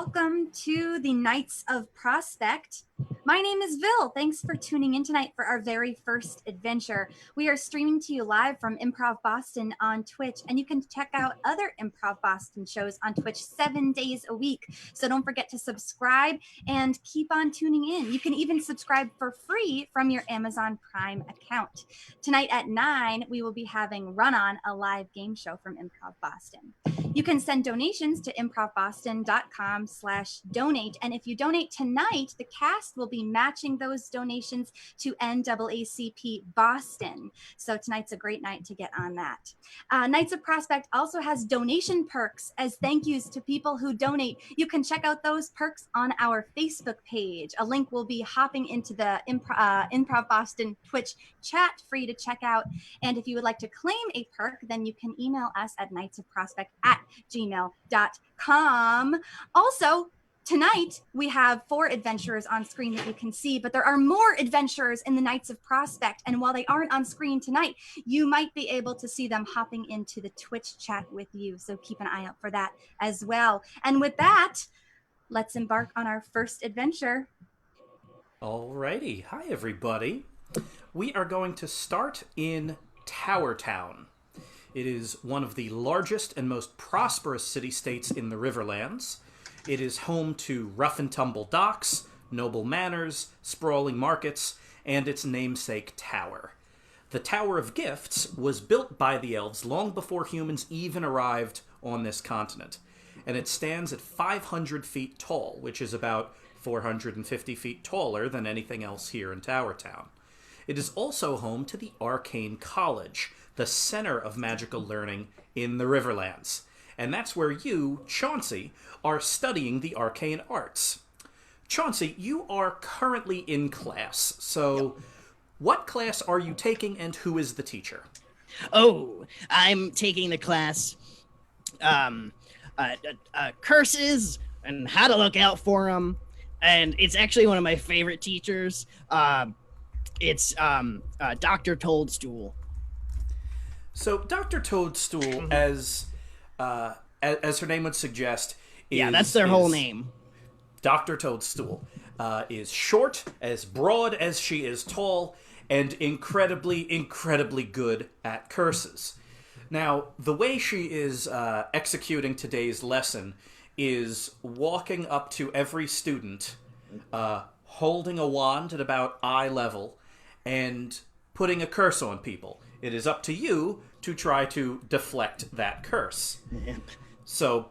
welcome to the Knights of Prospect. My name is Vil. Thanks for tuning in tonight for our very first adventure. We are streaming to you live from Improv Boston on Twitch, and you can check out other Improv Boston shows on Twitch 7 days a week. So don't forget to subscribe and keep on tuning in. You can even subscribe for free from your Amazon Prime account. Tonight at 9, we will be having Run On, a live game show from Improv Boston. You can send donations to improvboston.com/donate. And if you donate tonight, the cast will be matching those donations to NAACP Boston. So tonight's a great night to get on that. Knights of Prospect also has donation perks as thank yous to people who donate. You can check out those perks on our Facebook page. A link will be hopping into the Improv Boston Twitch chat for you to check out. And if you would like to claim a perk, then you can email us at knightsofprospect@gmail.com. Also, tonight, we have 4 adventurers on screen that you can see, but there are more adventurers in the Knights of Prospect. And while they aren't on screen tonight, you might be able to see them hopping into the Twitch chat with you. So keep an eye out for that as well. And with that, let's embark on our first adventure. Alrighty. Hi, everybody. We are going to start in Tower Town. It is one of the largest and most prosperous city-states in the Riverlands. It is home to rough-and-tumble docks, noble manors, sprawling markets, and its namesake tower. The Tower of Gifts was built by the elves long before humans even arrived on this continent, and it stands at 500 feet tall, which is about 450 feet taller than anything else here in Tower Town. It is also home to the Arcane College, the center of magical learning in the Riverlands. And that's where you, Chauncey, are studying the arcane arts. Chauncey, you are currently in class, so what class are you taking and who is the teacher? Oh, I'm taking the class curses and how to look out for them. And it's actually one of my favorite teachers. It's Dr. Toadstool. So Dr. Toadstool, as her name would suggest, that's their whole name. Dr. Toadstool is short, as broad as she is tall, and incredibly, incredibly good at curses. Now, the way she is executing today's lesson is walking up to every student, holding a wand at about eye level, and putting a curse on people. It is up to you to try to deflect that curse. Yep. So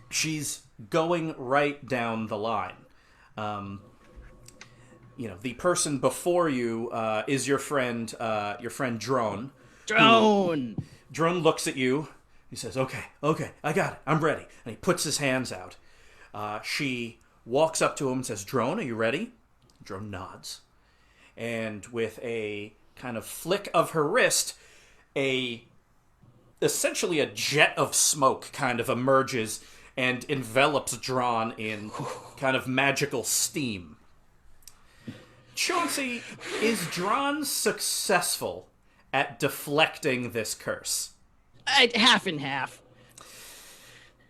she's going right down the line. The person before you is your friend Drone. Drone! Drone looks at you. He says, okay, I got it. I'm ready. And he puts his hands out. She walks up to him and says, Drone, are you ready? Drone nods. And with a kind of flick of her wrist, essentially a jet of smoke kind of emerges and envelops Drawn in kind of magical steam. Chauncey, is Drawn successful at deflecting this curse? Half and half.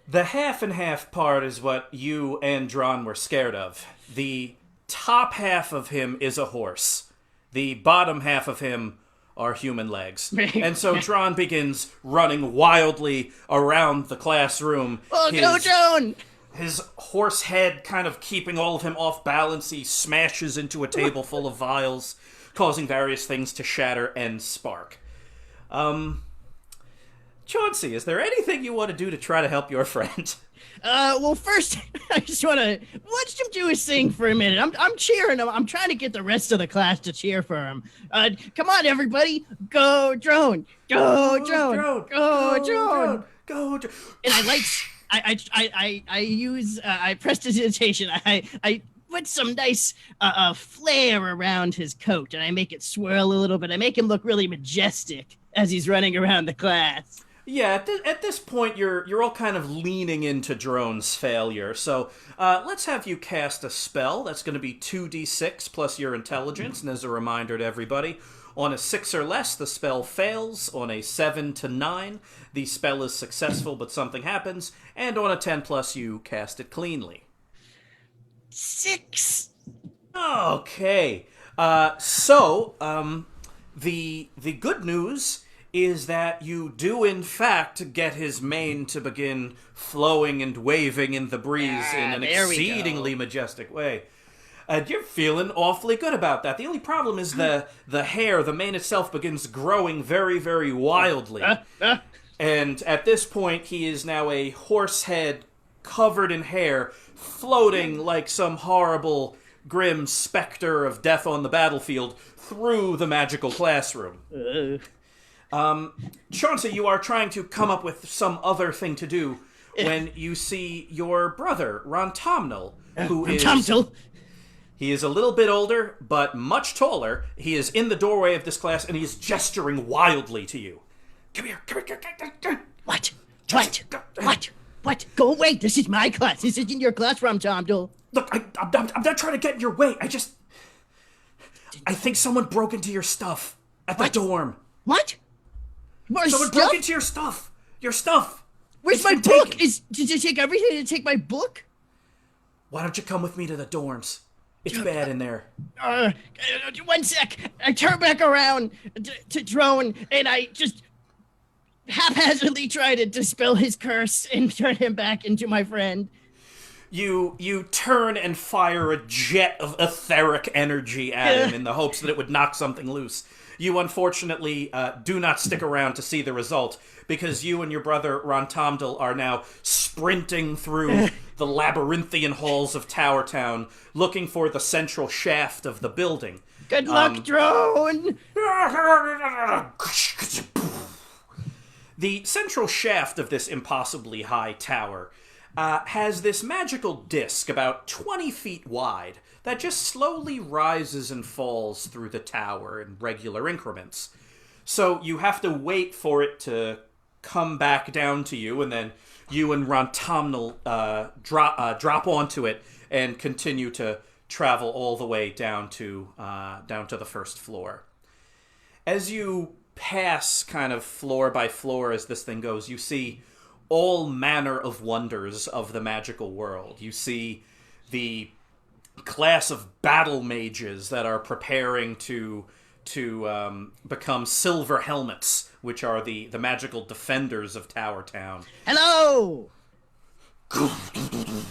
The half and half part is what you and Drawn were scared of. The top half of him is a horse. The bottom half of him are human legs. And so Drawn begins running wildly around the classroom. Oh, go, Drone! His horse head kind of keeping all of him off balance. He smashes into a table full of vials, causing various things to shatter and spark. Chauncey, is there anything you want to do to try to help your friend? Well, first, I just want to watch him do his thing for a minute. I'm cheering him. I'm trying to get the rest of the class to cheer for him. Come on, everybody. Go, Drone. Go, Drone. Go, Drone. Go, Drone. And I prestidigitation. I put some nice flair around his coat, and I make it swirl a little bit. I make him look really majestic as he's running around the class. Yeah, at this point, you're all kind of leaning into Drone's failure. So let's have you cast a spell. That's going to be 2d6 plus your intelligence. And as a reminder to everybody, on a 6 or less, the spell fails. On a 7 to 9, the spell is successful, but something happens. And on a 10 plus, you cast it cleanly. 6. Okay. The good news is that you do in fact get his mane to begin flowing and waving in the breeze in an there we go. exceedingly majestic way. You're feeling awfully good about that. The only problem is the hair, the mane itself, begins growing very, very wildly. And at this point, he is now a horse head covered in hair, floating like some horrible, grim specter of death on the battlefield through the magical classroom. Chauncey, you are trying to come up with some other thing to do when you see your brother, Rontomnal, who is... He is a little bit older, but much taller. He is in the doorway of this class, and he is gesturing wildly to you. Come here, come here, come here. What? What? Go away. This is my class. This isn't your class, Rontomnal. Look, I'm not trying to get in your way. I think someone broke into your stuff at the dorm. What? Someone broke into your stuff. Your stuff. Where's my book? Did you take everything to take my book? Why don't you come with me to the dorms? It's bad in there. 1 sec. I turn back around to Drone, and I just haphazardly try to dispel his curse and turn him back into my friend. You turn and fire a jet of etheric energy at him in the hopes that it would knock something loose. You unfortunately do not stick around to see the result, because you and your brother Rontomnal are now sprinting through the labyrinthian halls of Tower Town, looking for the central shaft of the building. Good luck, Drone! The central shaft of this impossibly high tower has this magical disc about 20 feet wide that just slowly rises and falls through the tower in regular increments. So you have to wait for it to come back down to you, and then you and Rontomnal drop onto it and continue to travel all the way down to the first floor. As you pass kind of floor by floor as this thing goes, you see all manner of wonders of the magical world. You see the class of battle mages that are preparing to become silver helmets, which are the magical defenders of Tower Town. Hello!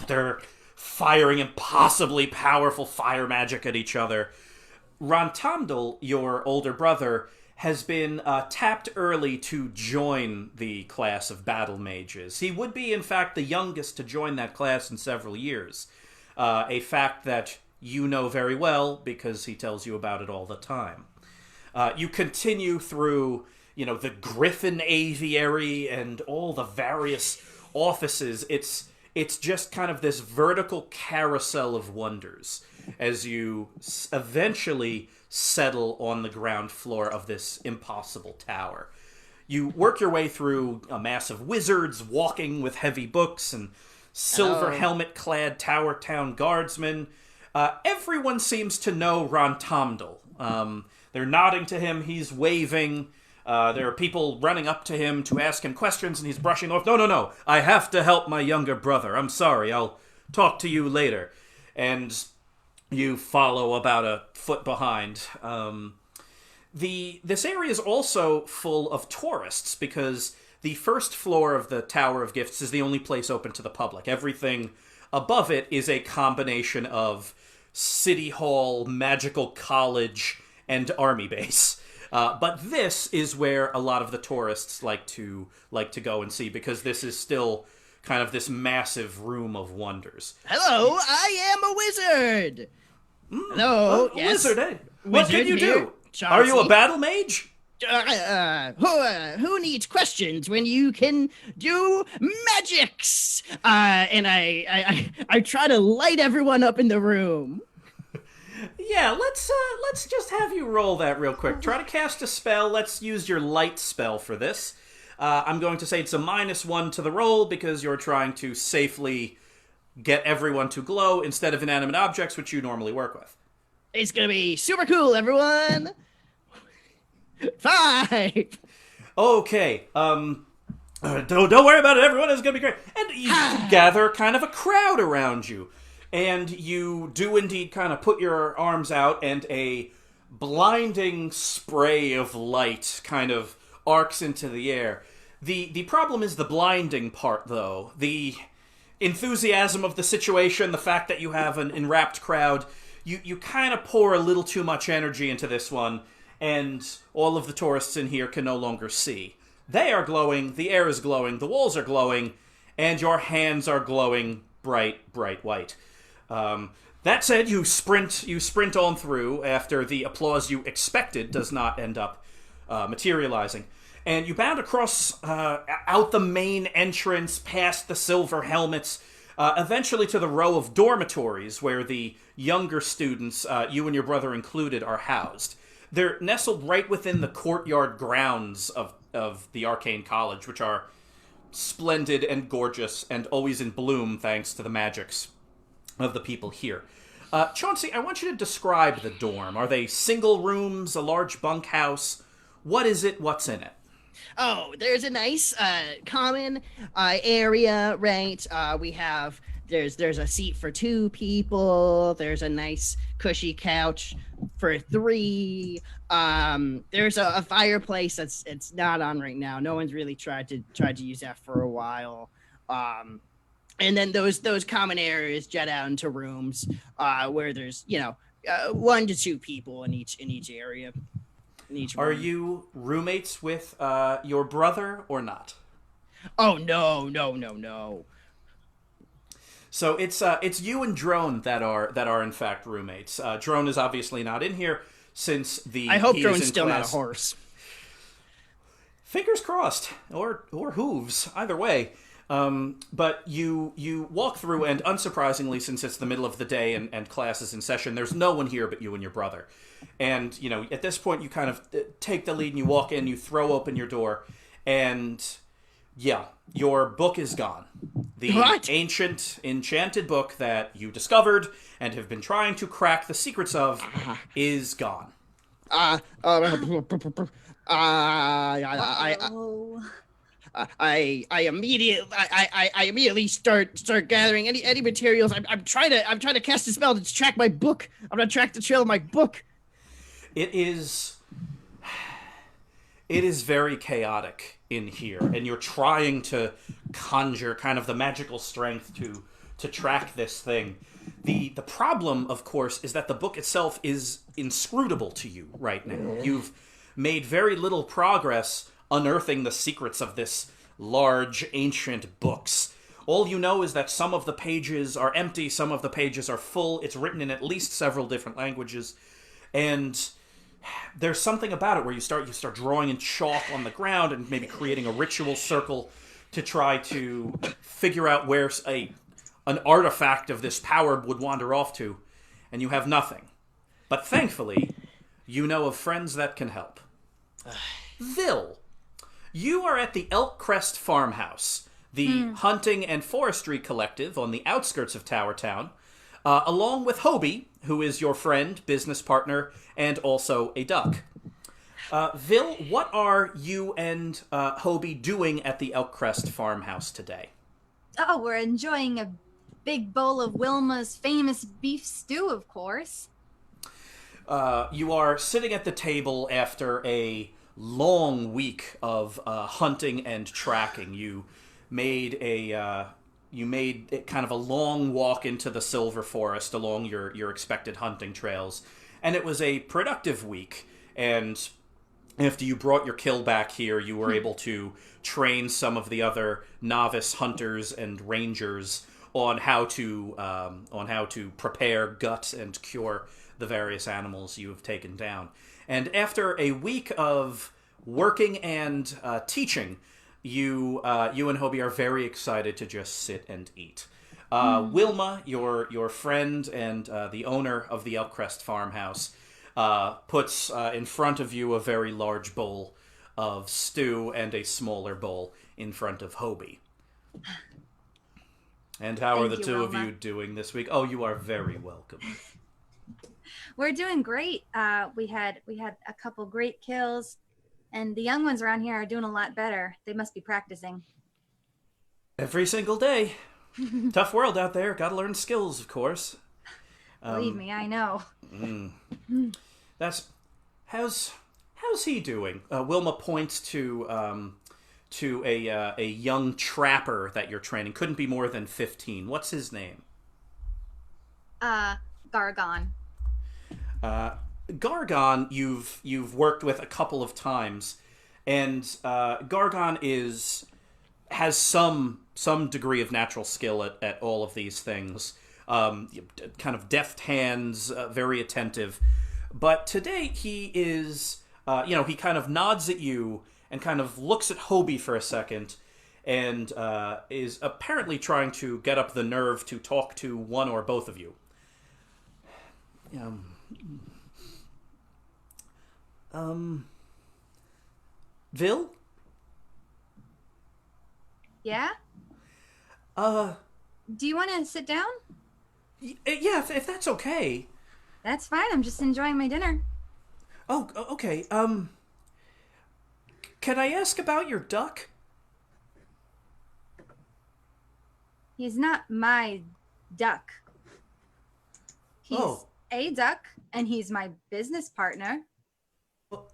They're firing impossibly powerful fire magic at each other. Rontomnal, your older brother, has been tapped early to join the class of battle mages. He would be, in fact, the youngest to join that class in several years. A fact that you know very well because he tells you about it all the time. You continue through, the Griffin Aviary and all the various offices. It's just kind of this vertical carousel of wonders as you eventually settle on the ground floor of this impossible tower. You work your way through a mass of wizards walking with heavy books and silver helmet-clad Tower Town guardsmen. Everyone seems to know Rontomnal. They're nodding to him, he's waving. There are people running up to him to ask him questions, and he's brushing off. No, I have to help my younger brother. I'm sorry, I'll talk to you later. And you follow about a foot behind. This area is also full of tourists, because the first floor of the Tower of Gifts is the only place open to the public. Everything above it is a combination of City Hall, Magical College, and Army Base. But this is where a lot of the tourists like to go and see, because this is still kind of this massive room of wonders. Hello, I am a wizard. Hello, yes. Wizard, eh? What Wizard can you here, do? Chauncey. Are you a battle mage? Who needs questions when you can do magics? And I try to light everyone up in the room. Yeah, let's just have you roll that real quick. Try to cast a spell. Let's use your light spell for this. I'm going to say it's a -1 to the roll because you're trying to safely get everyone to glow instead of inanimate objects, which you normally work with. It's gonna be super cool, everyone. 5. Okay. Don't worry about it, everyone. It's gonna be great. And you gather kind of a crowd around you. And you do indeed kind of put your arms out, and a blinding spray of light kind of arcs into the air. The problem is the blinding part, though. The enthusiasm of the situation, the fact that you have an enwrapped crowd, you kind of pour a little too much energy into this one, and all of the tourists in here can no longer see. They are glowing, the air is glowing, the walls are glowing, and your hands are glowing bright, bright white. That said, you sprint on through after the applause you expected does not end up materializing. And you bound across out the main entrance, past the silver helmets, eventually to the row of dormitories where the younger students, you and your brother included, are housed. They're nestled right within the courtyard grounds of the Arcane College, which are splendid and gorgeous and always in bloom thanks to the magics of the people here. Chauncey, I want you to describe the dorm. Are they single rooms, a large bunkhouse? What is it? What's in it? Oh, there's a nice common area, right? We have there's a seat for two people. There's a nice cushy couch for three. There's a fireplace that's it's not on right now. No one's really tried to use that for a while. And then those common areas jet out into rooms where there's 1 to 2 people in each area. In each room. Are you roommates with your brother or not? Oh no. So it's you and Drone that are in fact roommates. Drone is obviously not in here since I hope he Drone's is in still class. not a horse. Fingers crossed, or hooves, either way. But you walk through, and unsurprisingly, since it's the middle of the day and class is in session, there's no one here but you and your brother. And, at this point, you kind of take the lead and you walk in, you throw open your door, and, yeah, your book is gone. The What? ancient, enchanted book that you discovered and have been trying to crack the secrets of is gone. I Oh. I immediately start gathering any materials. I'm trying to cast a spell to track my book. I'm gonna track the trail of my book. It is very chaotic in here, and you're trying to conjure kind of the magical strength to track this thing. The problem, of course, is that the book itself is inscrutable to you right now. You've made very little progress unearthing the secrets of this large, ancient books. All you know is that some of the pages are empty, some of the pages are full. It's written in at least several different languages, and there's something about it where you start drawing in chalk on the ground and maybe creating a ritual circle to try to figure out where an artifact of this power would wander off to, and you have nothing. But thankfully, you know of friends that can help. Vil, you are at the Elk Crest Farmhouse, the hunting and forestry collective on the outskirts of Tower Town, along with Hobie, who is your friend, business partner, and also a duck. Vil, what are you and Hobie doing at the Elk Crest Farmhouse today? Oh, we're enjoying a big bowl of Wilma's famous beef stew, of course. You are sitting at the table after a long week of hunting and tracking. You made kind of a long walk into the Silver Forest along your expected hunting trails, and it was a productive week. And after you brought your kill back here, you were able to train some of the other novice hunters and rangers on how to prepare, gut, and cure the various animals you have taken down. And after a week of working and teaching, you and Hobie are very excited to just sit and eat. Wilma, your friend and the owner of the Elkcrest Farmhouse, puts in front of you a very large bowl of stew and a smaller bowl in front of Hobie. And how are the Thank two you, of Wilma. you doing this week? Oh, you are very welcome. We're doing great. We had a couple great kills, and the young ones around here are doing a lot better. They must be practicing. Every single day. Tough world out there. Got to learn skills, of course. Believe Um, me, I know. that's how's he doing? Wilma points to a young trapper that you're training. Couldn't be more than 15. What's his name? Uh, Gargon. Gargon, you've worked with a couple of times, and Gargon is has some degree of natural skill at all of these things. Kind of deft hands, very attentive. But today he is, he kind of nods at you and kind of looks at Hobie for a second, and is apparently trying to get up the nerve to talk to one or both of you. Um, Vil? Yeah? Uh, Do you want to sit down? yeah, if that's okay. That's fine. I'm just enjoying my dinner. Oh, okay. Can I ask about your duck? He's not my duck. He's Oh, a duck, and he's my business partner.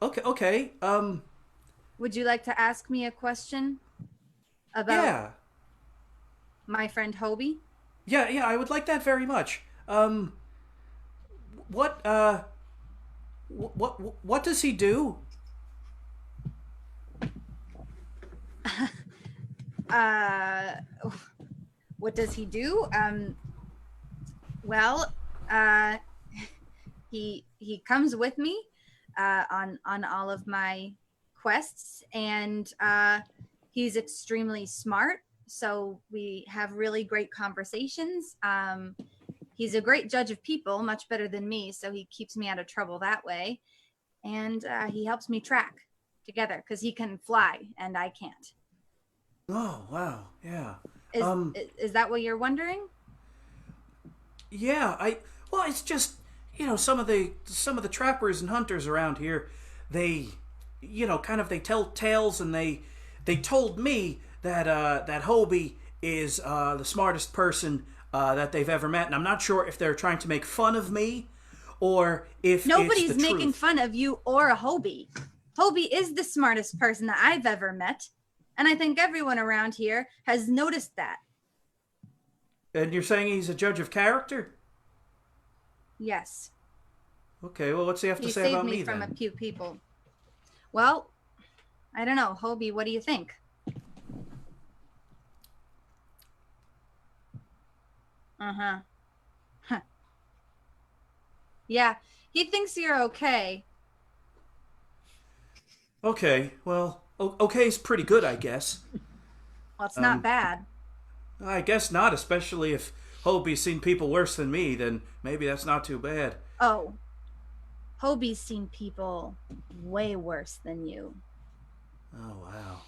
okay. Would you like to ask me a question about Yeah, my friend Hobie? yeah. I would like that very much. What, what does he do? Uh, what does he do? Well, uh, he comes with me on all of my quests, and he's extremely smart. So we have really great conversations. He's a great judge of people, much better than me. So he keeps me out of trouble that way, and he helps me track together because he can fly and I can't. Oh, wow. Yeah. Is Um, is that what you're wondering? yeah. Well, it's just some of the trappers and hunters around here, they, kind of they tell tales, and they told me that Hobie is the smartest person that they've ever met, and I'm not sure if they're trying to make fun of me or if it's Nobody's the making truth. fun of you or Hobie. Hobie is the smartest person that I've ever met, and I think everyone around here has noticed that. And you're saying he's a judge of character? Yes, Okay, well, what's he have to he say saved about me me from a then? few people. Well, I don't know, Hobie. What do you think? Uh huh. Huh. Yeah, he thinks you're okay. Okay, well, okay's pretty good, I guess. Well, it's not Um, bad. I guess not, especially if Hobie's seen people worse than me, then maybe that's not too bad. Oh, Hobie's seen people way worse than you. Oh, wow.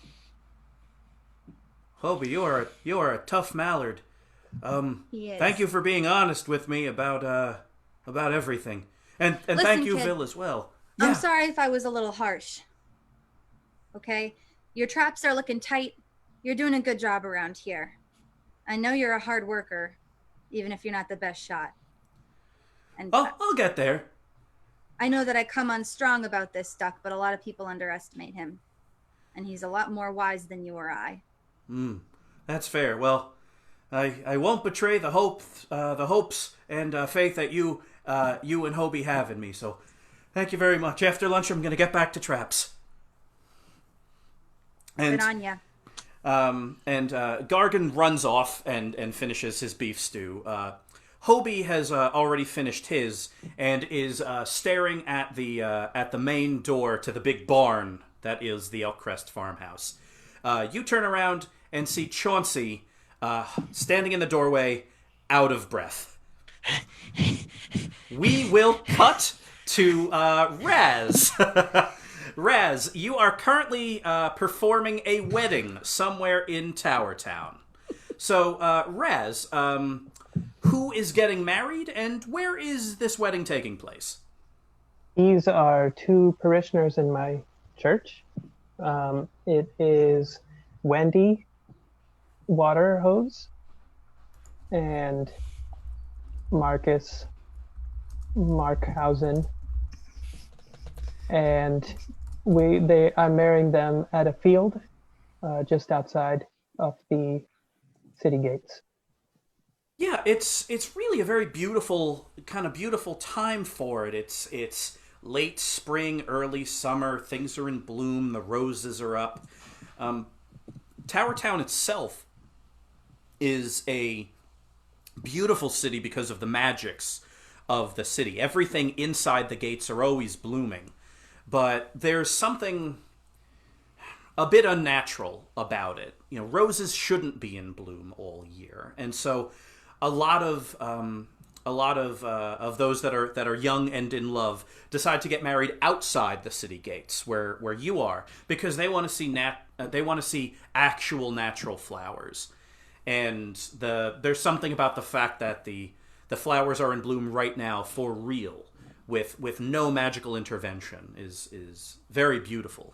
Hobie, you are a tough mallard. He Thank is. you for being honest with me about everything. And thank Listen, you, kid, Vil, as well. I'm Yeah. sorry if I was a little harsh. Okay? Your traps are looking tight. You're doing a good job around here. I know you're a hard worker, even if you're not the best shot. And I'll get there. I know that I come on strong about this duck, but a lot of people underestimate him. And he's a lot more wise than you or I. That's fair. Well, I won't betray the hopes and faith that you and Hobie have in me. So, thank you very much. After lunch, I'm going to get back to traps. Good And on ya. Gargan runs off and finishes his beef stew. Hobie has already finished his and is staring at the main door to the big barn that is the Elkcrest farmhouse. You turn around and see Chauncey standing in the doorway, out of breath. We will cut to Raz. Raz, you are currently performing a wedding somewhere in Tower Town. So, Raz, who is getting married, and where is this wedding taking place? These are two parishioners in my church. It is Wendy Waterhose and Marcus Markhausen, and I'm marrying them at a field just outside of the city gates. Yeah, it's really a very beautiful time for it. It's late spring, early summer. Things are in bloom. The roses are up. Um, Tower Town itself is a beautiful city because of the magics of the city. Everything inside the gates are always blooming, but there's something a bit unnatural about it. You know, roses shouldn't be in bloom all year, and so a lot of those that are young and in love decide to get married outside the city gates, where you are, because they want to see they want to see actual natural flowers, and there's something about the fact that the flowers are in bloom right now for real, with no magical intervention is very beautiful.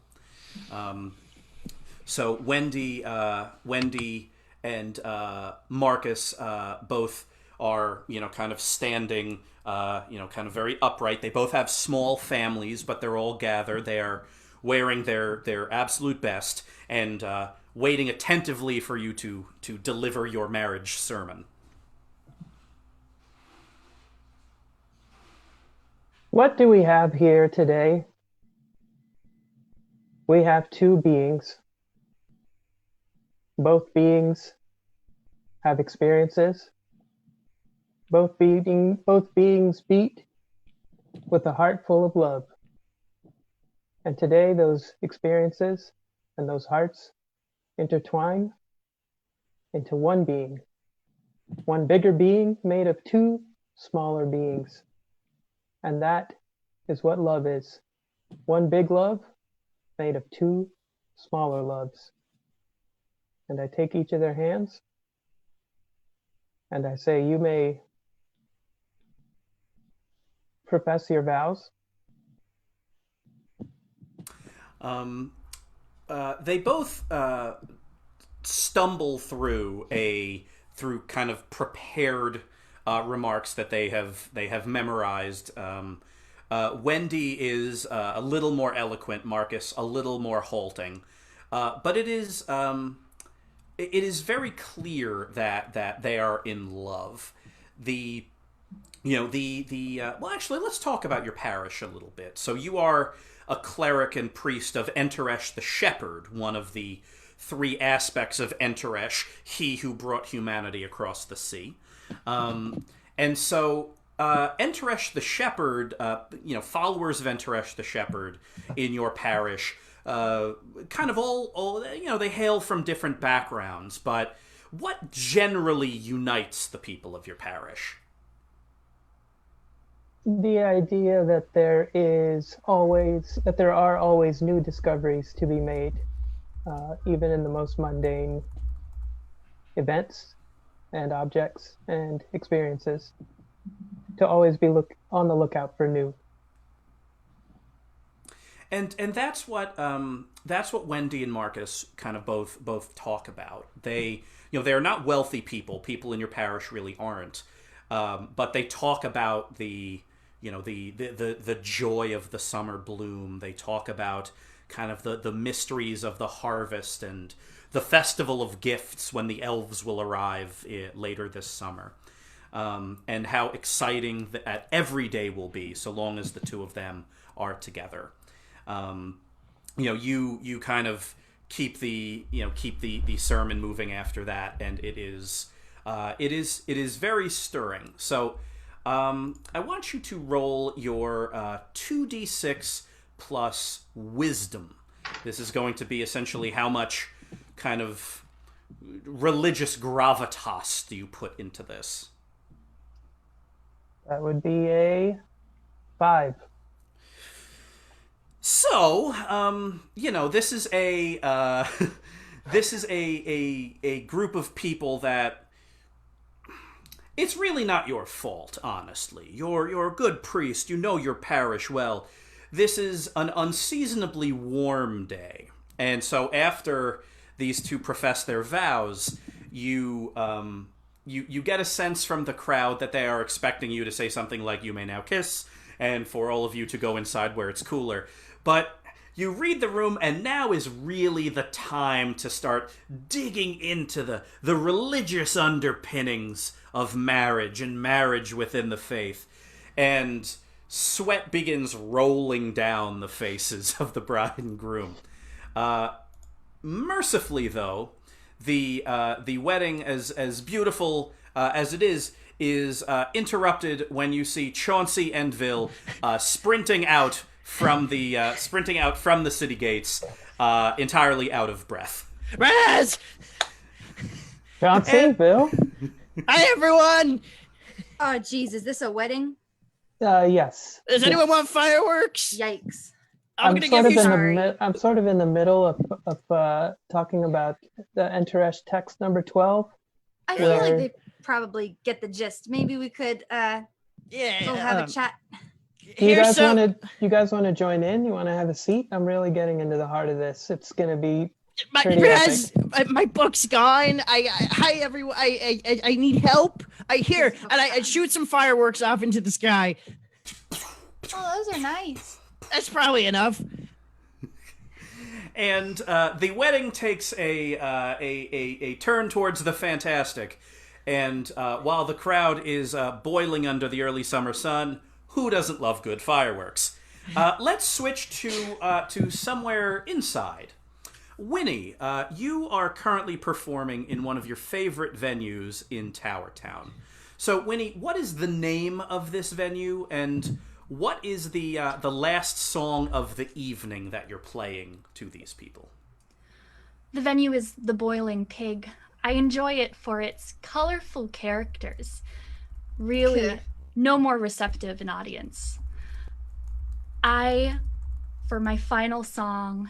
So Wendy and Marcus both are, kind of standing, kind of very upright. They both have small families, but they're all gathered. They are wearing their absolute best and waiting attentively for you to deliver your marriage sermon. What do we have here today? We have two beings. Both beings have experiences. Both beings beat with a heart full of love. And today those experiences and those hearts intertwine into one being, one bigger being made of two smaller beings. And that is what love is. One big love made of two smaller loves. And I take each of their hands and I say, you may profess your vows. They both stumble through kind of prepared remarks that they have memorized. Wendy is a little more eloquent, Marcus a little more halting, but it is very clear that they are in love. The well, actually, let's talk about your parish a little bit. So you are a cleric and priest of Enteresh the Shepherd, one of the three aspects of Enteresh, he who brought humanity across the sea. And so Enteresh the Shepherd, followers of Enteresh the Shepherd in your parish, kind of all, they hail from different backgrounds, but what generally unites the people of your parish? The idea that there are always new discoveries to be made, even in the most mundane events and objects and experiences, to always be on the lookout for new. And that's what Wendy and Marcus kind of both talk about. They are not wealthy people. People in your parish really aren't, but they talk about the joy of the summer bloom. They talk about kind of the mysteries of the harvest and the festival of gifts when the elves will arrive later this summer, and how exciting that every day will be so long as the two of them are together. You kind of keep the sermon moving after that, and it is very stirring. So I want you to roll your 2d6 plus wisdom. This is going to be essentially how much kind of religious gravitas do you put into this. That would be a 5. So, this is a this is a group of people that it's really not your fault, honestly. You're a good priest. You know your parish well. This is an unseasonably warm day. And so after these two profess their vows, you you get a sense from the crowd that they are expecting you to say something like "You may now kiss," and for all of you to go inside where it's cooler. But you read the room, and now is really the time to start digging into the religious underpinnings of marriage and marriage within the faith. And sweat begins rolling down the faces of the bride and groom. Mercifully, though, the wedding, as beautiful as it is interrupted when you see Chauncey and Vil sprinting out from the city gates, entirely out of breath. Raz! Chauncey, Bill? Hi, everyone! Oh, geez, is this a wedding? Yes. Does anyone want fireworks? Yikes. I'm gonna give you some. I'm sort of in the middle of talking about the Enteresh text number 12. I feel like they probably get the gist. Maybe we could go have a chat. Do you guys want to join in? You want to have a seat? I'm really getting into the heart of this. It's gonna be my book's gone. Hi everyone. I need help. I shoot some fireworks off into the sky. Oh, those are nice. That's probably enough. And the wedding takes a turn towards the fantastic. And while the crowd is boiling under the early summer sun, who doesn't love good fireworks? Let's switch to somewhere inside. Winnie, you are currently performing in one of your favorite venues in Tower Town. So, Winnie, what is the name of this venue, and what is the last song of the evening that you're playing to these people? The venue is The Boiling Pig. I enjoy it for its colorful characters. Really, no more receptive an audience. For my final song,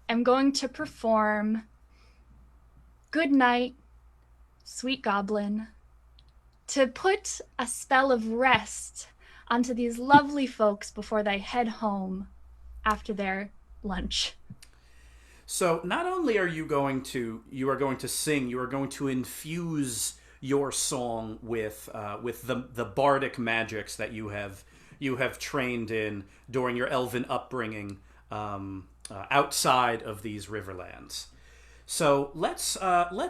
am going to perform Good Night, Sweet Goblin, to put a spell of rest onto these lovely folks before they head home after their lunch. So not only are you going to sing, you are going to infuse your song with the bardic magics that you have trained in during your elven upbringing outside of these riverlands. So let's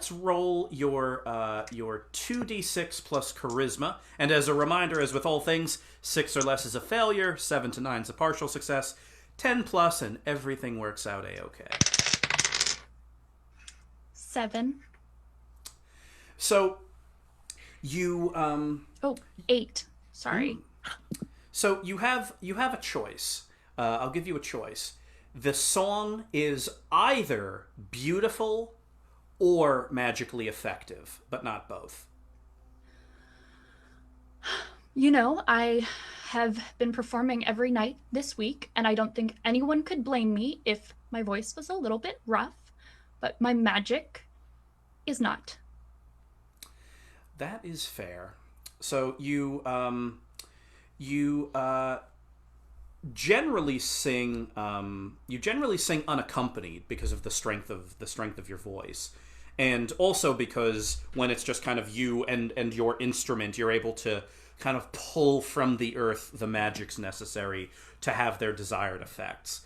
roll your 2d6 plus charisma, and as a reminder, as with all things, 6 or less is a failure, 7 to 9 is a partial success, 10 plus, and everything works out a-okay. 7. So you 8. Sorry. So you have a choice. I'll give you a choice. The song is either beautiful or magically effective, but not both. You know, I have been performing every night this week, and I don't think anyone could blame me if my voice was a little bit rough, but my magic is not. That is fair. So you generally sing unaccompanied because of the strength of your voice, and also because when it's just kind of you and your instrument, you're able to kind of pull from the earth the magics necessary to have their desired effects.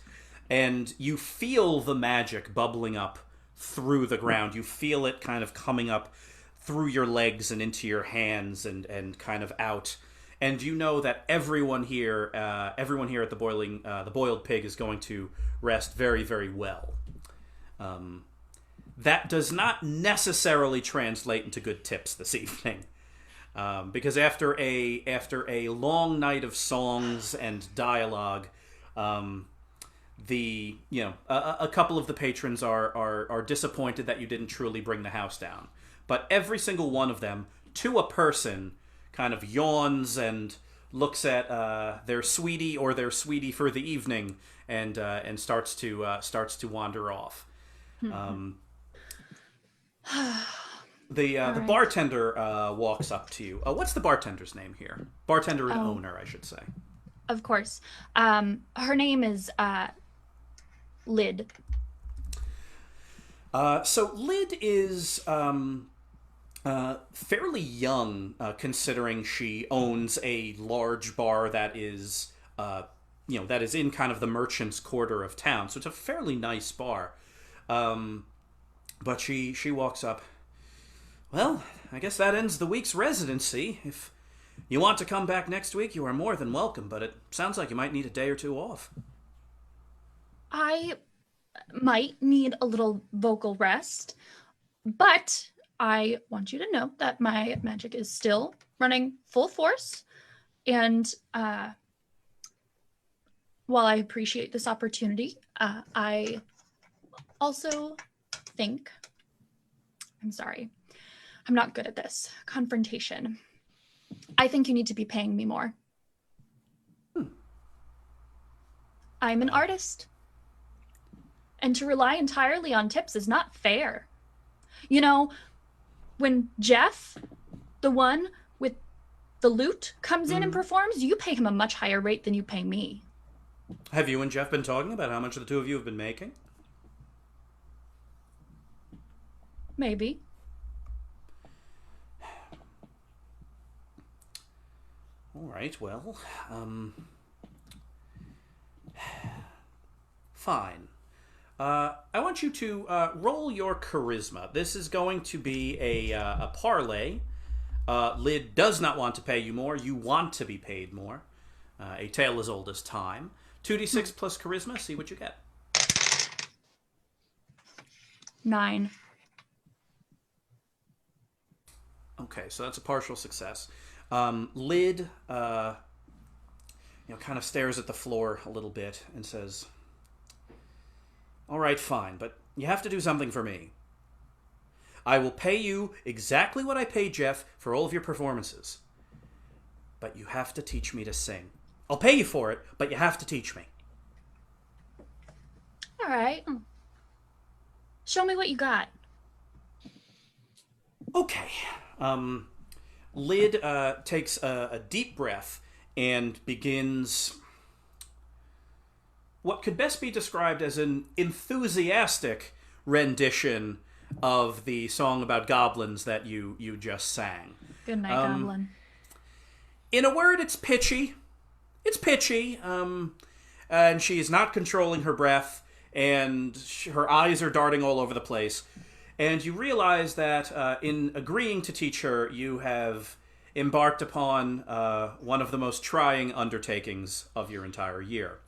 And you feel the magic bubbling up through the ground. You feel it kind of coming up through your legs and into your hands and kind of out. And you know that everyone here at the Boiled Pig is going to rest very, very well. That does not necessarily translate into good tips this evening, because after a long night of songs and dialogue, a couple of the patrons are disappointed that you didn't truly bring the house down. But every single one of them, to a person, kind of yawns and looks at their sweetie or their sweetie for the evening, and starts to wander off. The bartender walks up to you. What's the bartender's name here? Bartender and owner, I should say. Of course. Her name is Lyd. So Lyd is fairly young, considering she owns a large bar that is, that is in kind of the merchant's quarter of town. So it's a fairly nice bar. But she walks up. Well, I guess that ends the week's residency. If you want to come back next week, you are more than welcome. But it sounds like you might need a day or two off. I might need a little vocal rest, but I want you to know that my magic is still running full force. And while I appreciate this opportunity, I also think, I'm sorry, I'm not good at this. Confrontation. I think you need to be paying me more. I'm an artist. And to rely entirely on tips is not fair. You know, when Jeff, the one with the lute, comes in and performs, you pay him a much higher rate than you pay me. Have you and Jeff been talking about how much the two of you have been making? Maybe. All right, well, fine. I want you to roll your charisma. This is going to be a parlay. Lyd does not want to pay you more. You want to be paid more. A tale as old as time. 2d6 plus charisma. See what you get. 9. Okay, so that's a partial success. Lyd, kind of stares at the floor a little bit and says, "All right, fine, but you have to do something for me. I will pay you exactly what I paid Jeff for all of your performances. But you have to teach me to sing. I'll pay you for it, but you have to teach me." All right. Show me what you got. Okay. Lyd takes a deep breath and begins what could best be described as an enthusiastic rendition of the song about goblins that you just sang. Good night, Goblin. In a word, it's pitchy. It's pitchy, and she is not controlling her breath, and her eyes are darting all over the place. And you realize that in agreeing to teach her, you have embarked upon one of the most trying undertakings of your entire year.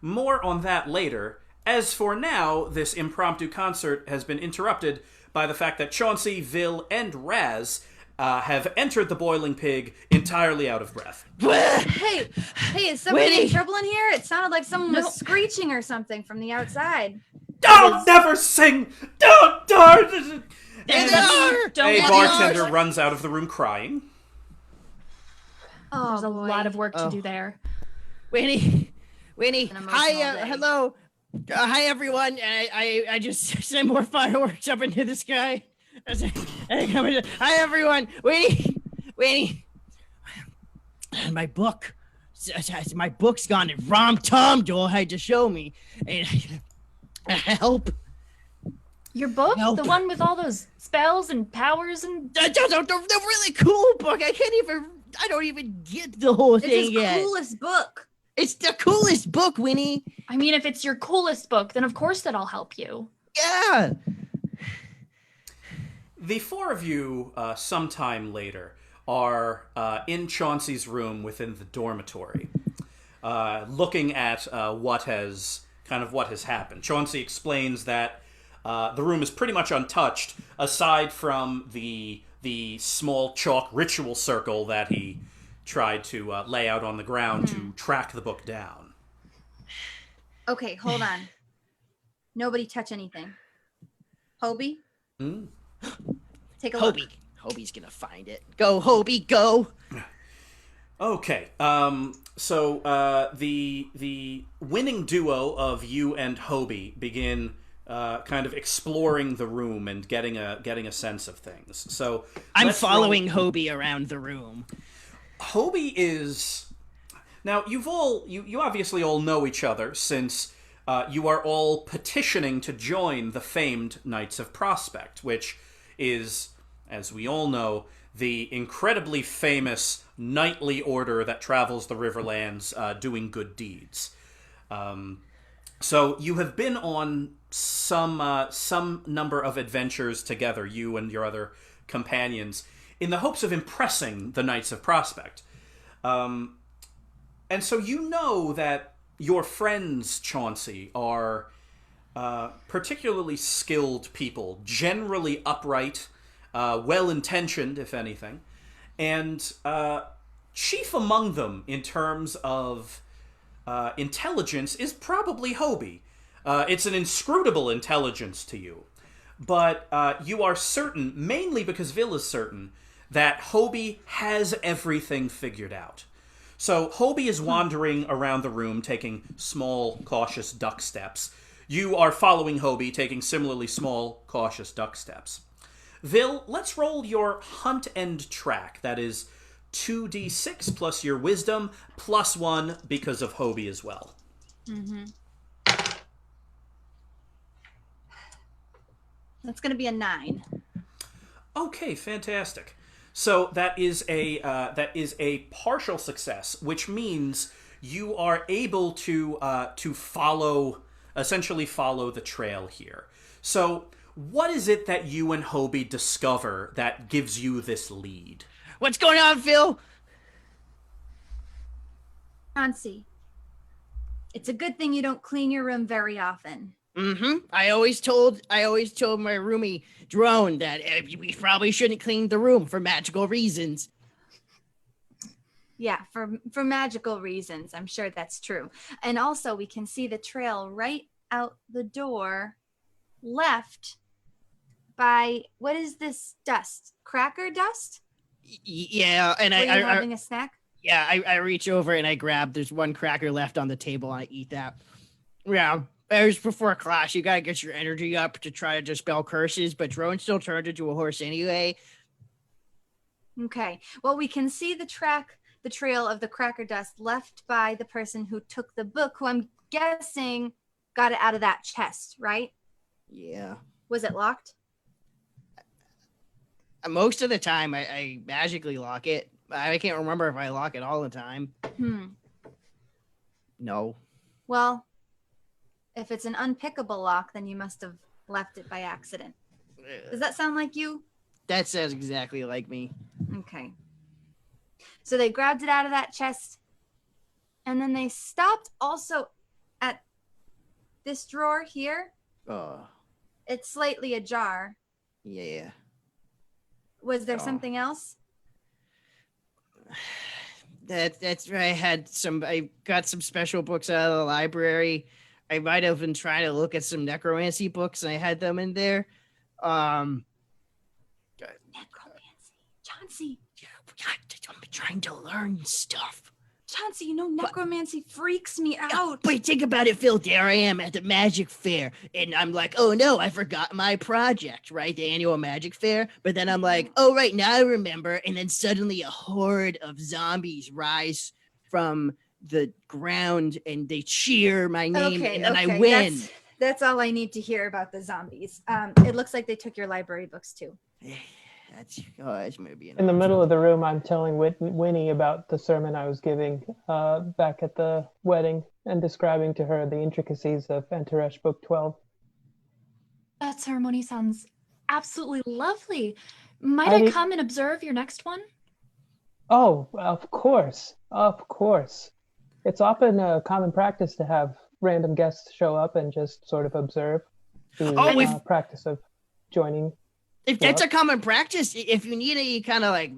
More on that later. As for now, this impromptu concert has been interrupted by the fact that Chauncey, Vil, and Raz have entered the Boiling Pig entirely out of breath. Hey, is somebody Winnie! in trouble in here? It sounded like someone was screeching or something from the outside. Don't never sing! Don't! There they are! Don't A let bartender me- runs out of the room crying. Oh, There's a boy. lot of work to Oh. do there. Winnie, An emotional hi, day. hello, hi everyone. I just sent more fireworks up into the sky. Hi everyone, Winnie. My book's gone and Rom Tom Joel had to show me. And help. Your book? Help. The one with all those spells and powers and... The really cool book. I don't even get the whole It's thing his yet. coolest book. It's the coolest book, Winnie. I mean, if it's your coolest book, then of course that I'll help you. Yeah. The four of you, sometime later, are in Chauncey's room within the dormitory, looking at what has happened. Chauncey explains that the room is pretty much untouched, aside from the small chalk ritual circle that he tried to lay out on the ground to track the book down. Okay, hold on. Nobody touch anything. Hobie, take a look. Hobie's gonna find it. Go, Hobie, go. Okay, so the winning duo of you and Hobie begin kind of exploring the room and getting a sense of things. So I'm let's following roll. Hobie around the room. Hobie is now you obviously all know each other since you are all petitioning to join the famed Knights of Prospect, which is as we all know, the incredibly famous knightly order that travels the Riverlands doing good deeds. So you have been on some number of adventures together, you and your other companions, in the hopes of impressing the Knights of Prospect. And so you know that your friends, Chauncey, are particularly skilled people, generally upright, well-intentioned, if anything, and chief among them in terms of intelligence is probably Hobie. It's an inscrutable intelligence to you, but you are certain, mainly because Vil is certain, that Hobie has everything figured out. So Hobie is wandering around the room, taking small, cautious duck steps. You are following Hobie, taking similarly small, cautious duck steps. Vil, let's roll your hunt and track. That is 2d6 plus your wisdom, plus 1 because of Hobie as well. Mm-hmm. That's going to be a 9. Okay, fantastic. So that is a partial success, which means you are able to essentially follow the trail here. So what is it that you and Hobie discover that gives you this lead? What's going on, Phil? Chauncey, it's a good thing you don't clean your room very often. Mm-hmm. I always told my roomie Drone that we probably shouldn't clean the room for magical reasons. Yeah, for magical reasons. I'm sure that's true. And also, we can see the trail right out the door, left by, what is this dust? Cracker dust? Yeah, and Were you having a snack? Yeah, I reach over and I grab. There's one cracker left on the table. And I eat that. Yeah. It was before class. You gotta get your energy up to try to dispel curses, but Drone still turned into a horse anyway. Okay. Well, we can see the trail of the cracker dust left by the person who took the book, who I'm guessing got it out of that chest, right? Yeah. Was it locked? Most of the time, I magically lock it. I can't remember if I lock it all the time. No. Well, if it's an unpickable lock, then you must have left it by accident. Does that sound like you? That sounds exactly like me. Okay. So they grabbed it out of that chest, and then they stopped also at this drawer here. Oh. It's slightly ajar. Yeah. Was there something else? That's right. I got some special books out of the library. I might have been trying to look at some necromancy books, and I had them in there. Necromancy. Chauncey. I'm trying to learn stuff. Chauncey, you know necromancy freaks me out. Wait, think about it, Phil. There I am at the magic fair, and I'm like, oh no, I forgot my project, right? The annual magic fair. But then I'm like, oh right, now I remember. And then suddenly a horde of zombies rise from the ground, and they cheer my name, and then I win. That's all I need to hear about the zombies. It looks like they took your library books too. That's maybe in the middle of the room. I'm telling Winnie about the sermon I was giving back at the wedding and describing to her the intricacies of Enteresh Book 12. That ceremony sounds absolutely lovely. Might I come and observe your next one? Oh, of course. Of course. It's often a common practice to have random guests show up and just sort of observe the practice of joining. If that's a common practice, if you need any kind of like,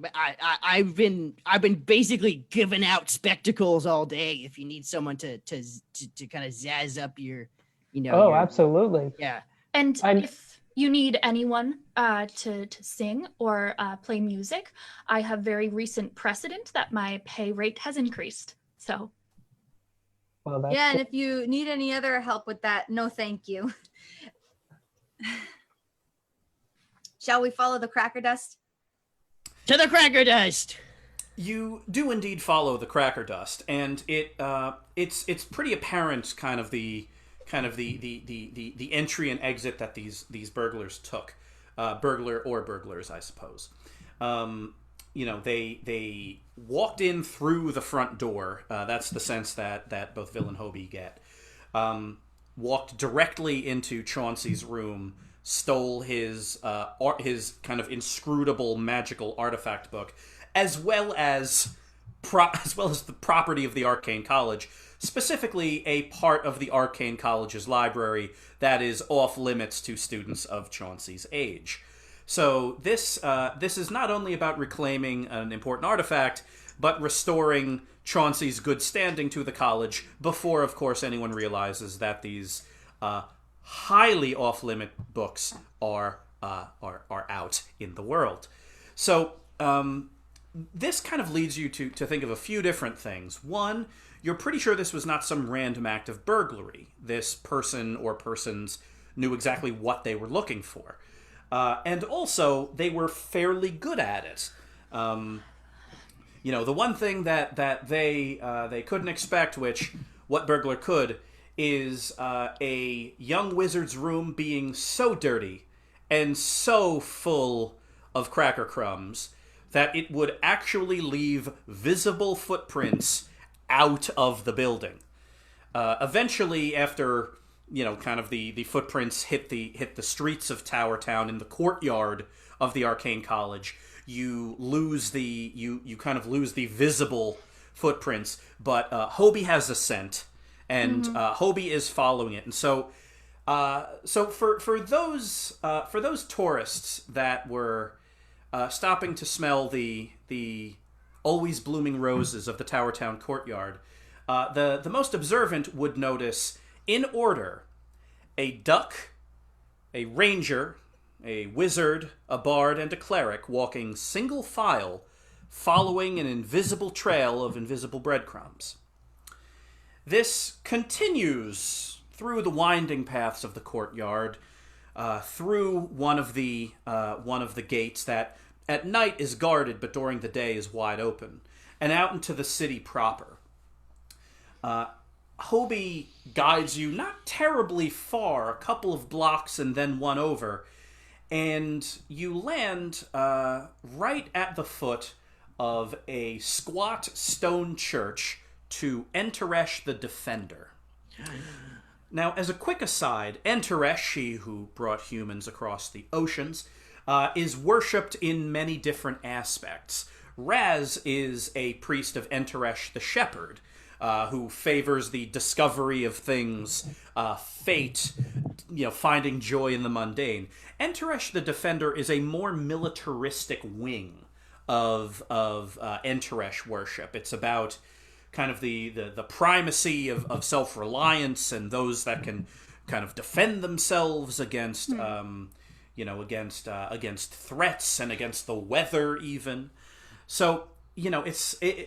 I've been basically giving out spectacles all day. If you need someone to kind of zazz up your, absolutely. Yeah. And if you need anyone to sing or play music, I have very recent precedent that my pay rate has increased. So. Well, that's and if you need any other help with that, no, thank you. Shall we follow the cracker dust? To the cracker dust. You do indeed follow the cracker dust, and it's pretty apparent the entry and exit that these burglars took. burglar or burglars, I suppose. They walked in through the front door. That's the sense that both Vil and Hobie get. Walked directly into Chauncey's room, stole his kind of inscrutable magical artifact book, as well as the property of the Arcane College, specifically a part of the Arcane College's library that is off limits to students of Chauncey's age. So this is not only about reclaiming an important artifact, but restoring Chauncey's good standing to the college before, of course, anyone realizes that these highly off-limit books are out in the world. So this kind of leads you to think of a few different things. One, you're pretty sure this was not some random act of burglary. This person or persons knew exactly what they were looking for. And also, they were fairly good at it. The one thing that they couldn't expect, which what burglar could, is a young wizard's room being so dirty and so full of cracker crumbs that it would actually leave visible footprints out of the building. Eventually, after kind of the footprints hit the streets of Tower Town in the courtyard of the Arcane College, you kind of lose the visible footprints. But Hobie has a scent, and Hobie is following it, and so for those tourists that were stopping to smell the always blooming roses of the Tower Town courtyard, the most observant would notice, in order, a duck, a ranger, a wizard, a bard, and a cleric walking single file, following an invisible trail of invisible breadcrumbs. This continues through the winding paths of the courtyard, through one of the gates that at night is guarded but during the day is wide open, and out into the city proper. Hobie guides you not terribly far, a couple of blocks and then one over, and you land right at the foot of a squat stone church to Enteresh the Defender. Now, as a quick aside, Enteresh, he who brought humans across the oceans, is worshipped in many different aspects. Raz is a priest of Enteresh the Shepherd, who favors the discovery of things, fate, finding joy in the mundane. Enteresh the Defender is a more militaristic wing of Enteresh worship. It's about kind of the primacy of self-reliance and those that can kind of defend themselves against against threats and against the weather even. So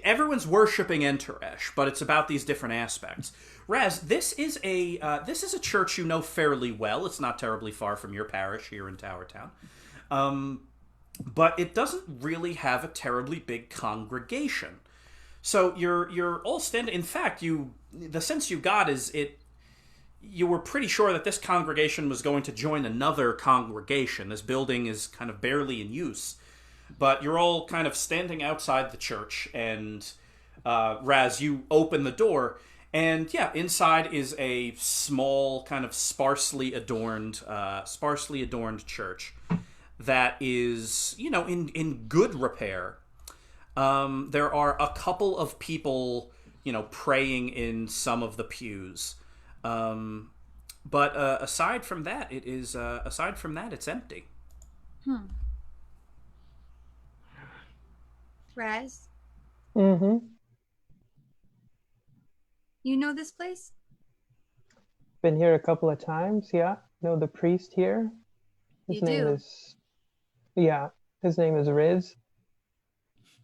everyone's worshiping Enteresh, but it's about these different aspects. Raz, this is a church you know fairly well. It's not terribly far from your parish here in Tower Town, but it doesn't really have a terribly big congregation. So you're all standing. In fact, the sense you got is you were pretty sure that this congregation was going to join another congregation. This building is kind of barely in use. But you're all kind of standing outside the church, and Raz, you open the door, and inside is a small, kind of sparsely adorned church that is, in good repair. There are a couple of people, praying in some of the pews. But aside from that, it's empty. Raz, Mm-hmm. you know this place? Been here a couple of times, yeah. Know the priest here. His You name do? is his name is Riz.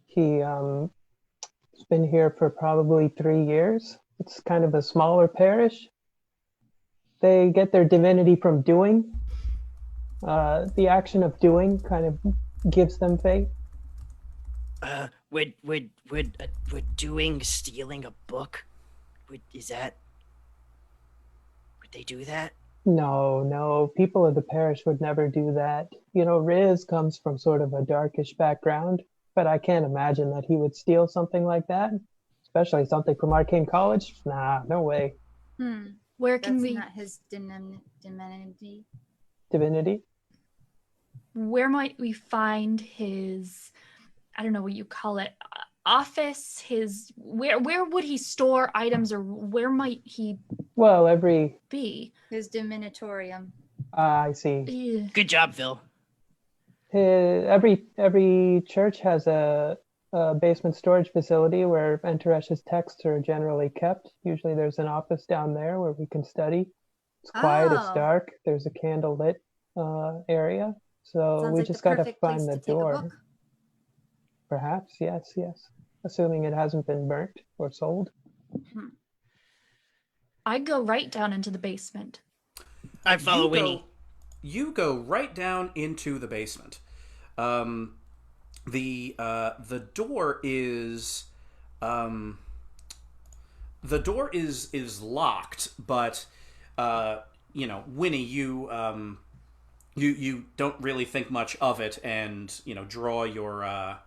He's been here for probably 3 years. It's kind of a smaller parish. They get their divinity from doing. The action of doing kind of gives them faith. Would doing stealing a book? Would they do that? No, people of the parish would never do that. You know, Riz comes from sort of a darkish background, but I can't imagine that he would steal something like that, especially something from Arcane College. Nah, no way. Where That's can we? not his divinity. Divinity? Where might we find his? I don't know what you call it. Office. His where would he store items, or where might he Well, every. be? His diminitorium. I see. Eh, Good job, Phil. Every church has a basement storage facility where Enteresh's texts are generally kept. Usually there's an office down there where we can study. It's quiet, it's Oh. dark, there's a candle lit area. So Sounds we like just the gotta perfect place find the to take a door. book. Perhaps, yes. Assuming it hasn't been burnt or sold. I'd go right down into the basement. I follow Winnie. You go right down into the basement. The door is locked, but Winnie, you don't really think much of it, and draw your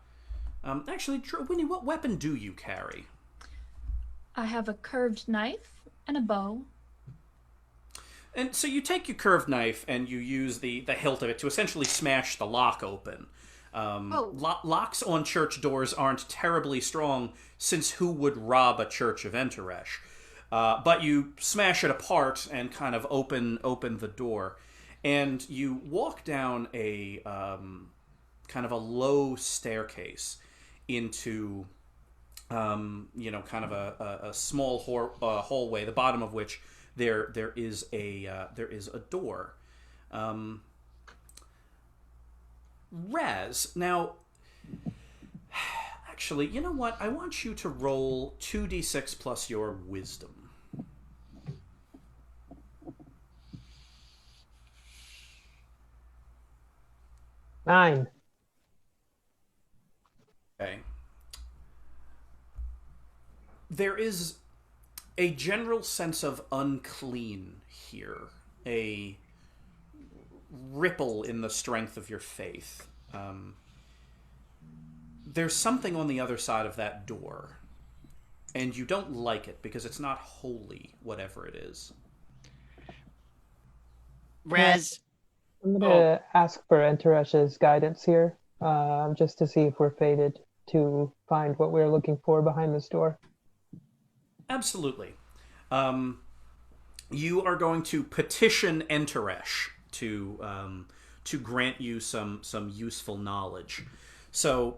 Winnie, what weapon do you carry? I have a curved knife and a bow. And so you take your curved knife and you use the hilt of it to essentially smash the lock open. Locks on church doors aren't terribly strong, since who would rob a church of Enteresh? But you smash it apart and kind of open the door, and you walk down a kind of a low staircase into kind of a small hallway, the bottom of which there is a door. Raz, now, actually, you know what? I want you to roll 2d6 plus your wisdom. Nine. Okay. There is a general sense of unclean here, a ripple in the strength of your faith. There's something on the other side of that door, and you don't like it because it's not holy, whatever it is. Raz. I'm gonna ask for Enteresh's guidance here, just to see if we're fated to find what we're looking for behind this door. Absolutely. You are going to petition Enteresh to grant you some useful knowledge. So,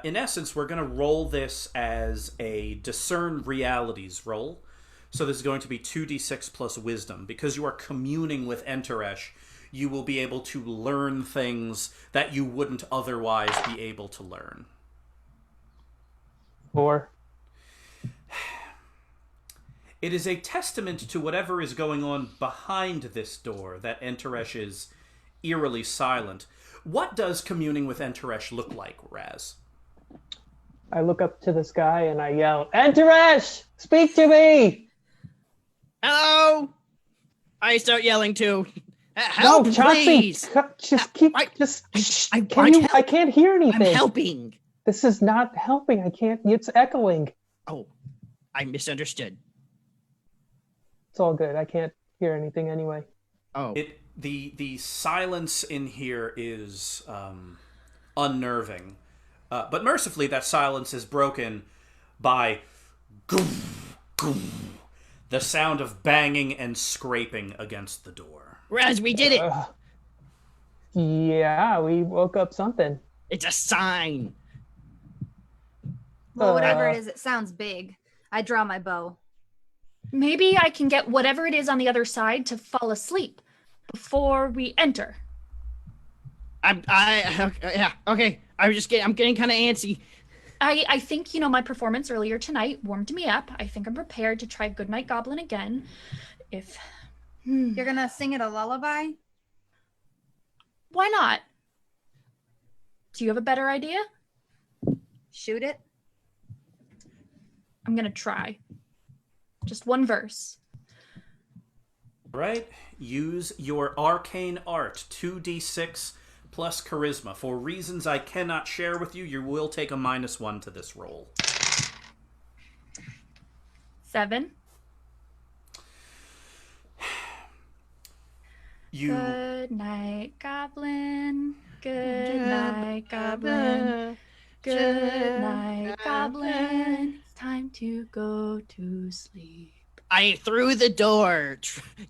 in essence, we're going to roll this as a discern realities roll. So this is going to be 2d6 plus wisdom. Because you are communing with Enteresh, you will be able to learn things that you wouldn't otherwise be able to learn. 4. It is a testament to whatever is going on behind this door that Enteresh is eerily silent. What does communing with Enteresh look like, Raz? I look up to the sky and I yell, Enteresh! Speak to me! Hello! I start yelling too. Help, No, Chauncey! please! Just keep, I can you, help. I can't hear anything. I'm helping. This is not helping. I can't, it's echoing. Oh, I misunderstood. It's all good. I can't hear anything anyway. Oh. The silence in here is unnerving. But mercifully, that silence is broken by the sound of banging and scraping against the door. Raz, we did it! Yeah, we woke up something. It's a sign. Well, whatever it is, it sounds big. I draw my bow. Maybe I can get whatever it is on the other side to fall asleep before we enter. Yeah, okay. I'm getting kind of antsy. I think, my performance earlier tonight warmed me up. I think I'm prepared to try Goodnight Goblin again. If You're gonna sing it a lullaby? Why not? Do you have a better idea? Shoot it. I'm gonna try. Just one verse. Right? Use your arcane art, 2d6 plus charisma. For reasons I cannot share with you, you will take a -1 to this roll. 7. You Good night, goblin. Good night, goblin. Good night, goblin. It's time to go to sleep. I through the door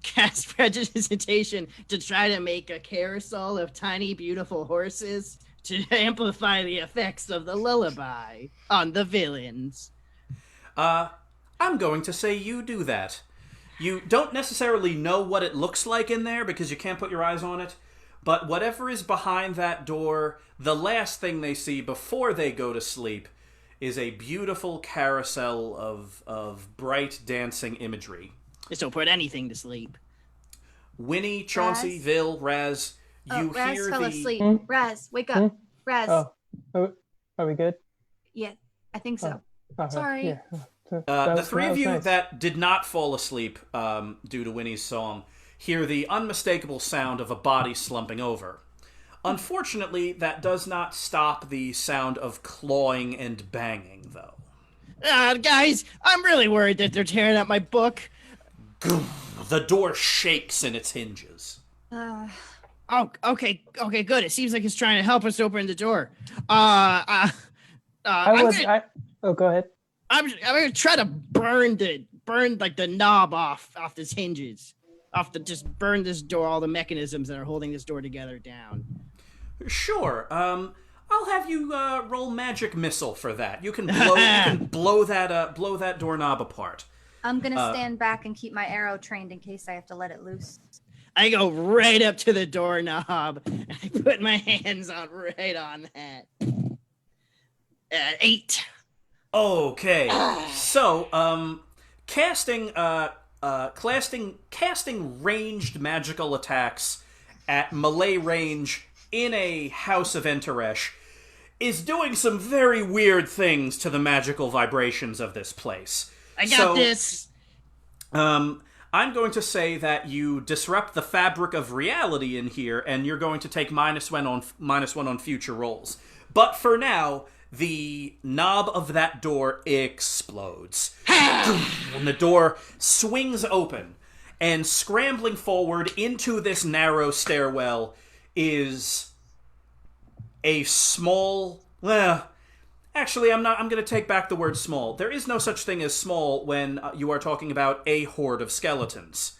cast prestidigitation to try to make a carousel of tiny, beautiful horses to amplify the effects of the lullaby on the villains. I'm going to say you do that. You don't necessarily know what it looks like in there because you can't put your eyes on it, but whatever is behind that door, the last thing they see before they go to sleep is a beautiful carousel of bright dancing imagery. This don't put anything to sleep. Winnie, Chauncey, Raz? Vil, Raz, you Raz hear fell the... asleep. Hmm? Raz, wake up. Raz. Oh, are we good? Yeah, I think so. Oh, Sorry. Yeah. The three of you nice. that did not fall asleep due to Winnie's song hear the unmistakable sound of a body slumping over. Unfortunately, that does not stop the sound of clawing and banging, though. Guys, I'm really worried that they're tearing up my book. The door shakes in its hinges. Oh, okay, good. It seems like it's trying to help us open the door. Go ahead. I'm gonna try to burn like the knob off this hinges, just burn this door, all the mechanisms that are holding this door together down. Sure. I'll have you roll magic missile for that. You can blow that doorknob apart. I'm gonna stand back and keep my arrow trained in case I have to let it loose. I go right up to the doorknob and I put my hands right on that. 8. Okay. So, casting ranged magical attacks at melee range in a House of Enteresh is doing some very weird things to the magical vibrations of this place. I got this. I'm going to say that you disrupt the fabric of reality in here, and you're going to take -1 on future rolls. But for now, the knob of that door explodes. And the door swings open, and scrambling forward into this narrow stairwell is a small... Actually, I'm going to take back the word small. There is no such thing as small when you are talking about a horde of skeletons.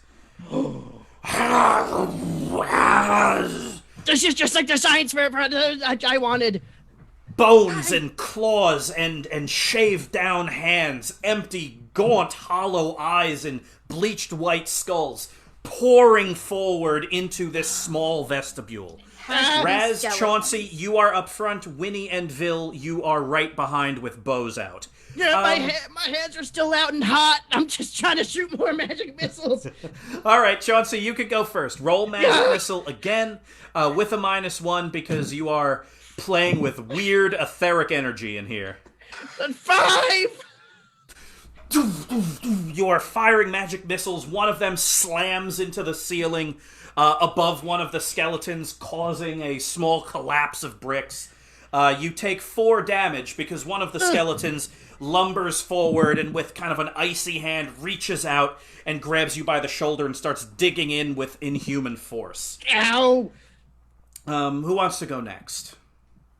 This is just like the science fair I wanted. Bones and claws and shaved down hands, empty, gaunt, hollow eyes and bleached white skulls pouring forward into this small vestibule. Raz, Chauncey, you are up front. Winnie and Vil, you are right behind with bows out. Yeah, my hands are still out and hot. I'm just trying to shoot more magic missiles. All right, Chauncey, you could go first. Roll magic missile again with a -1 because you are playing with weird etheric energy in here. 5! You are firing magic missiles. One of them slams into the ceiling above one of the skeletons, causing a small collapse of bricks. You take 4 damage because one of the skeletons lumbers forward and with kind of an icy hand reaches out and grabs you by the shoulder and starts digging in with inhuman force. Ow! Who wants to go next?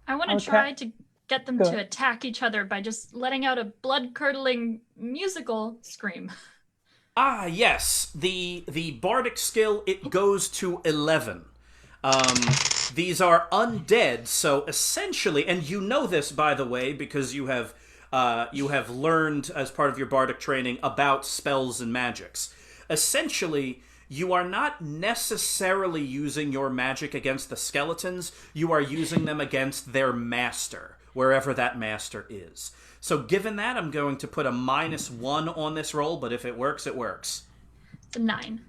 I want to try to get them to attack each other by just letting out a blood-curdling musical scream. Ah, yes. The bardic skill, it goes to 11. These are undead, so essentially, and you know this, by the way, because you have learned as part of your bardic training about spells and magics. Essentially, you are not necessarily using your magic against the skeletons. You are using them against their master, wherever that master is. So given that, I'm going to put a -1 on this roll, but if it works, it works. It's a 9.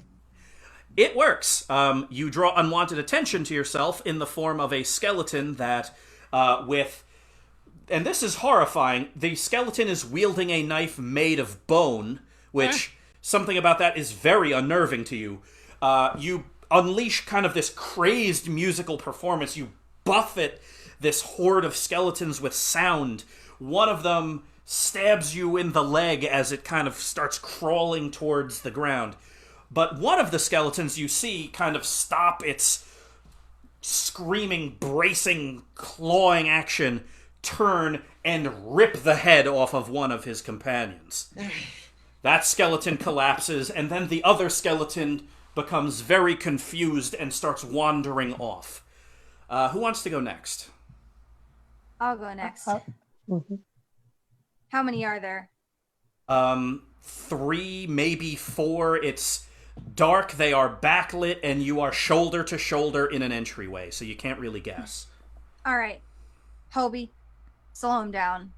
It works. You draw unwanted attention to yourself in the form of a skeleton that, and this is horrifying, the skeleton is wielding a knife made of bone, which, something about that is very unnerving to you. You unleash kind of this crazed musical performance. You buffet this horde of skeletons with sound. One of them stabs you in the leg as it kind of starts crawling towards the ground. But one of the skeletons you see kind of stop its screaming, bracing, clawing action, turn, and rip the head off of one of his companions. That skeleton collapses, and then the other skeleton becomes very confused and starts wandering off. Who wants to go next? I'll go next. Mhm. How many are there? 3, maybe 4. It's dark, they are backlit, and you are shoulder to shoulder in an entryway, so you can't really guess. All right. Hobie, slow him down.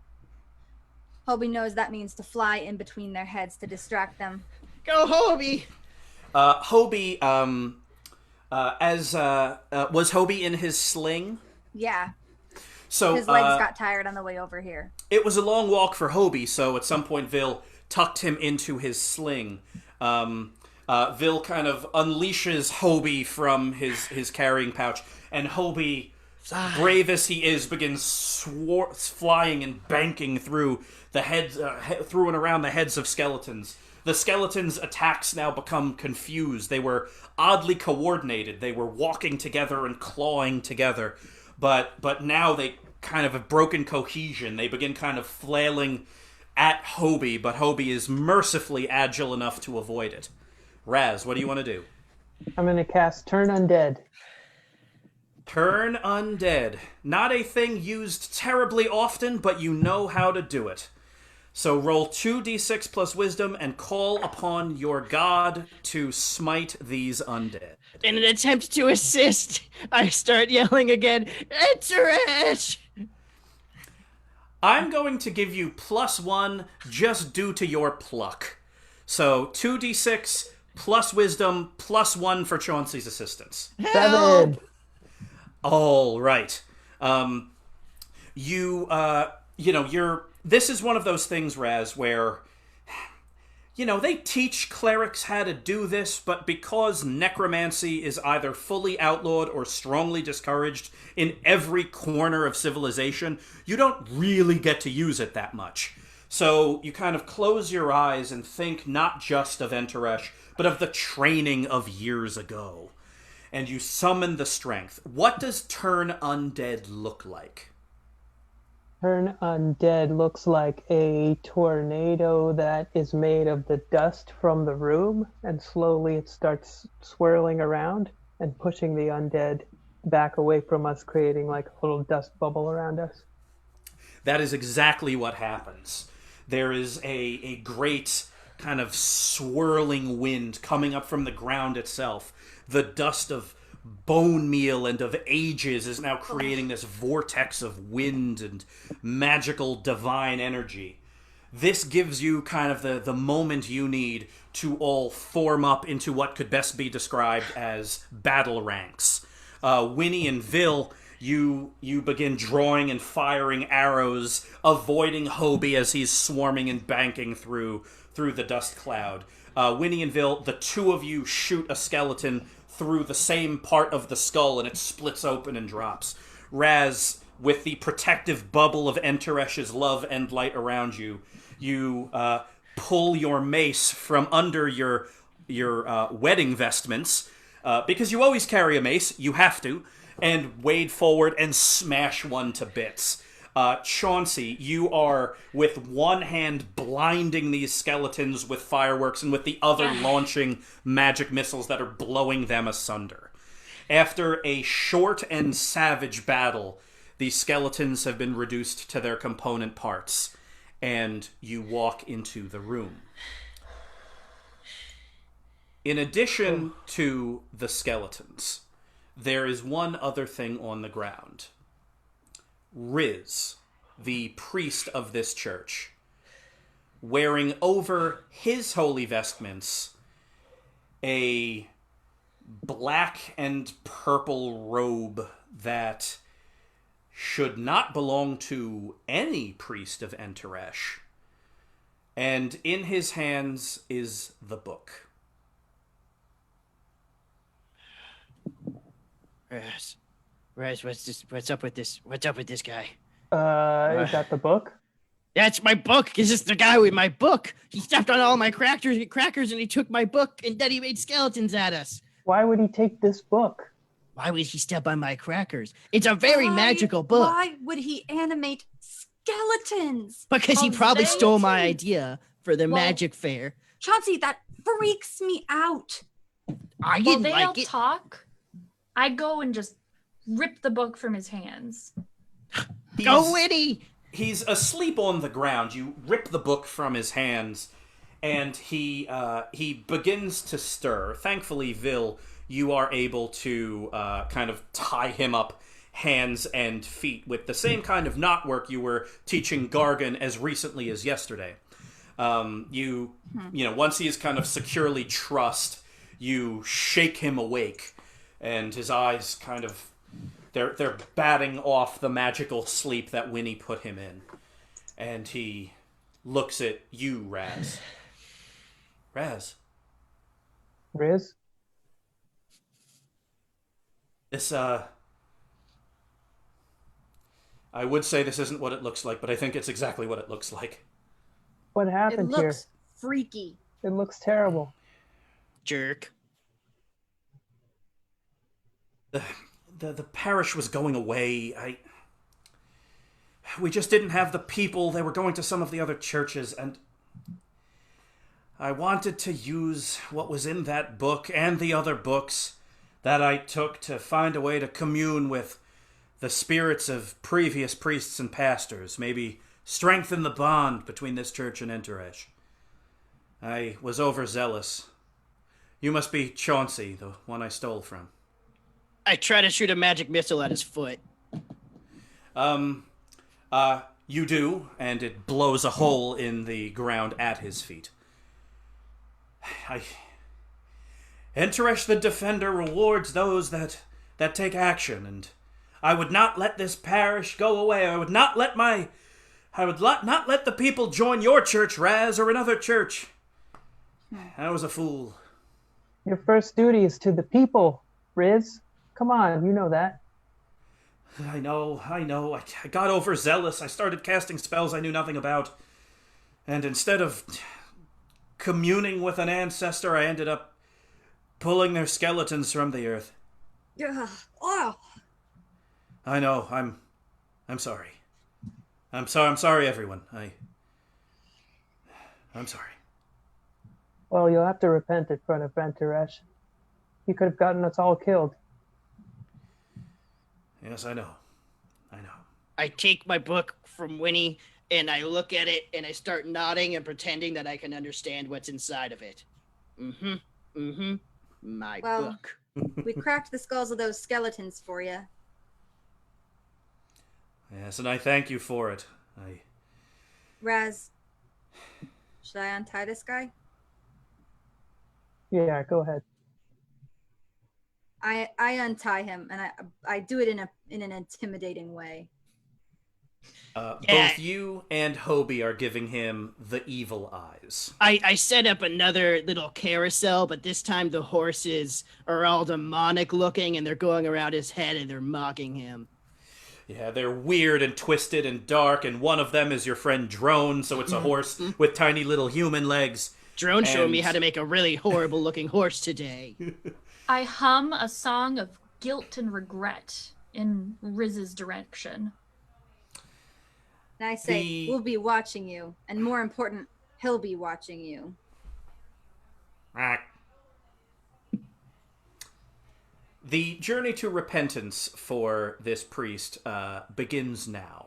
Hobie knows that means to fly in between their heads to distract them. Go, Hobie! Hobie, was Hobie in his sling? Yeah, So his legs got tired on the way over here. it was a long walk for Hobie, so at some point Vil tucked him into his sling. Vil kind of unleashes Hobie from his carrying pouch, and Hobie, brave as he is, begins flying and banking through the heads, through and around the heads of skeletons. The skeletons' attacks now become confused. They were oddly coordinated. They were walking together and clawing together, but now they kind of have broken cohesion. They begin kind of flailing at Hobie, but Hobie is mercifully agile enough to avoid it. Raz, what do you want to do? I'm going to cast Turn Undead. Turn Undead. Not a thing used terribly often, but you know how to do it. So roll 2d6 plus wisdom and call upon your god to smite these undead. In an attempt to assist, I start yelling again, Entourage! I'm going to give you +1 just due to your pluck. So 2d6 plus wisdom +1 for Chauncey's assistance. 7. All right. This is one of those things, Raz, where, they teach clerics how to do this, but because necromancy is either fully outlawed or strongly discouraged in every corner of civilization, you don't really get to use it that much. So you kind of close your eyes and think not just of Enteresh, but of the training of years ago. And you summon the strength. What does Turn Undead look like? Turn Undead looks like a tornado that is made of the dust from the room, and slowly it starts swirling around and pushing the undead back away from us, creating like a little dust bubble around us. That is exactly what happens. There is a great kind of swirling wind coming up from the ground itself. The dust of bone meal and of ages is now creating this vortex of wind and magical divine energy. This gives you kind of the moment you need to all form up into what could best be described as battle ranks. Winnie and Vil, you begin drawing and firing arrows, avoiding Hobie as he's swarming and banking through the dust cloud. Winnie and Vil, the two of you shoot a skeleton through the same part of the skull, and it splits open and drops. Raz, with the protective bubble of Enteresh's love and light around you, you pull your mace from under your wedding vestments, because you always carry a mace, you have to, and wade forward and smash one to bits. Chauncey, you are with one hand blinding these skeletons with fireworks and with the other launching magic missiles that are blowing them asunder. After a short and savage battle, these skeletons have been reduced to their component parts, and you walk into the room. In addition to the skeletons, there is one other thing on the ground. Riz, the priest of this church, wearing over his holy vestments a black and purple robe that should not belong to any priest of Enteresh. And in his hands is the book. Raz, Raz, what's up with this? What's up with this guy? Is that the book? That's my book. Is this the guy with my book? He stepped on all my crackers, and he took my book, and then he made skeletons at us. Why would he take this book? Why would he step on my crackers? It's a very magical book. Why would he animate skeletons? Because he Of probably stole my deities? idea for the magic fair. Chauncey, that freaks me out. I While didn't they all like it. talk, I go and just rip the book from his hands. Go, Winnie! He's asleep on the ground. You rip the book from his hands, and he begins to stir. Thankfully, Vil, you are able to kind of tie him up hands and feet with the same kind of knotwork you were teaching Gargan as recently as yesterday. You know, once he is kind of securely trussed, you shake him awake, and his eyes kind of they're batting off the magical sleep that Winnie put him in, and he looks at you, Raz. Raz, Riz? this I would say this isn't what it looks like, but I think it's exactly what it looks like. What It happened here? looks freaky. It looks terrible. Jerk. The parish was going away. We just didn't have the people. They were going to some of the other churches, and I wanted to use what was in that book and the other books that I took to find a way to commune with the spirits of previous priests and pastors, maybe strengthen the bond between this church and Enteresh. I was overzealous. You must be Chauncey, the one I stole from. I try to shoot a magic missile at his foot. You do, and it blows a hole in the ground at his feet. Enteresh the Defender rewards those that take action, and I would not let this parish go away. I would not let the people join your church, Raz, or another church. I was a fool. Your first duty is to the people, Riz. Come on, you know that. I know. I got overzealous. I started casting spells I knew nothing about. And instead of communing with an ancestor, I ended up pulling their skeletons from the earth. Ugh. Oh. I know. I'm sorry. I'm sorry, everyone. I'm sorry. Well, you'll have to repent in front of Enteresh. He could have gotten us all killed. Yes, I know. I take my book from Winnie, and I look at it, and I start nodding and pretending that I can understand what's inside of it. My Well, book. We cracked the skulls of those skeletons for you. Yes, and I thank you for it. Raz, should I untie this guy? Yeah, go ahead. I untie him, and I do it in an intimidating way. Both you and Hobie are giving him the evil eyes. I set up another little carousel, but this time the horses are all demonic looking, and they're going around his head, and they're mocking him. Yeah, they're weird and twisted and dark, and one of them is your friend Drone, so it's a horse with tiny little human legs. Drone showed me how to make a really horrible looking horse today. I hum a song of guilt and regret in Riz's direction. And I say, we'll be watching you. And more important, he'll be watching you. The journey to repentance for this priest begins now.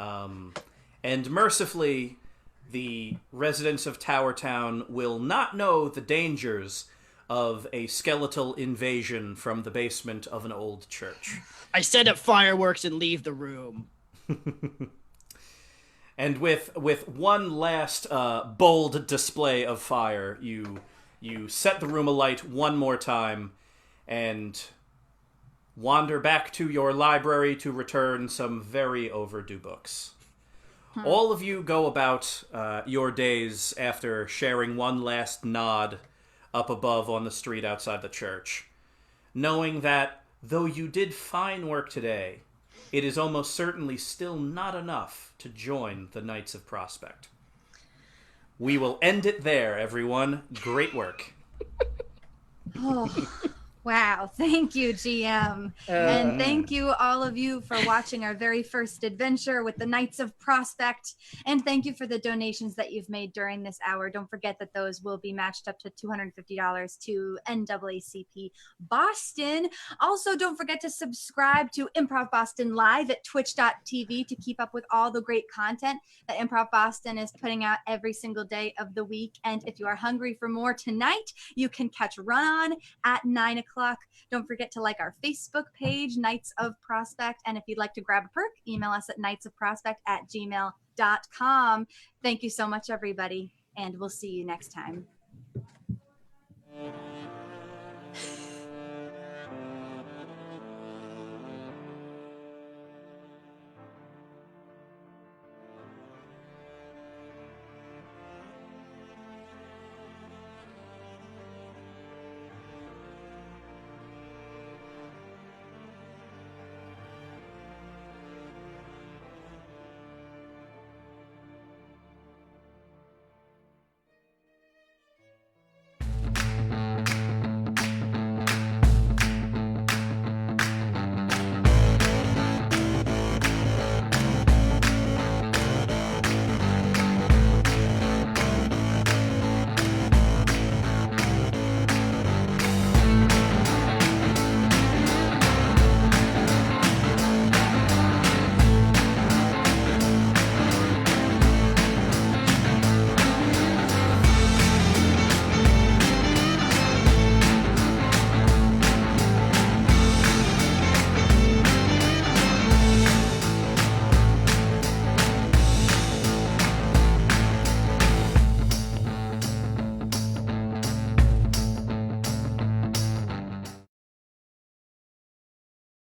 And mercifully, the residents of Tower Town will not know the dangers of a skeletal invasion from the basement of an old church. I set up fireworks and leave the room. And with one last bold display of fire, you set the room alight one more time and wander back to your library to return some very overdue books. All of you go about your days after sharing one last nod up above on the street outside the church, knowing that Though you did fine work today, it is almost certainly still not enough to join the Knights of Prospect. We will end it there, everyone. Great work. Oh, wow. Thank you, GM. And thank you, all of you, for watching our very first adventure with the Knights of Prospect. And thank you for the donations that you've made during this hour. Don't forget that those will be matched up to $250 to NAACP Boston. Also, don't forget to subscribe to Improv Boston Live at twitch.tv to keep up with all the great content that Improv Boston is putting out every single day of the week. And if you are hungry for more tonight, you can catch Run On at 9 o'clock. Don't forget to like our Facebook page, Knights of Prospect. And if you'd like to grab a perk, email us at knightsofprospect@gmail.com. Thank you so much, everybody, and we'll see you next time.